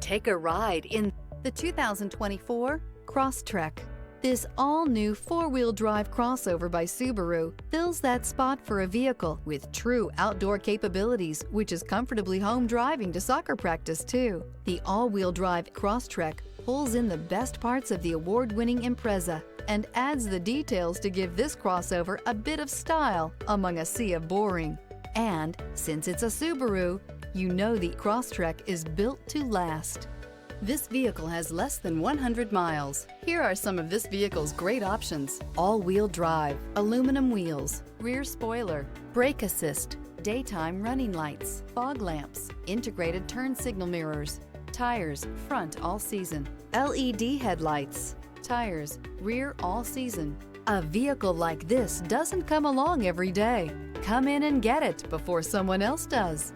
Take a ride in the 2024 Crosstrek. This all-new four-wheel drive crossover by Subaru fills that spot for a vehicle with true outdoor capabilities, which is comfortably home driving to soccer practice too. The all-wheel drive Crosstrek pulls in the best parts of the award-winning Impreza and adds the details to give this crossover a bit of style among a sea of boring. And since it's a Subaru, you know the Crosstrek is built to last. This vehicle has less than 100 miles. Here are some of this vehicle's great options: all-wheel drive, aluminum wheels, rear spoiler, brake assist, daytime running lights, fog lamps, integrated turn signal mirrors, tires, front all season, LED headlights, tires, rear all season. A vehicle like this doesn't come along every day. Come in and get it before someone else does.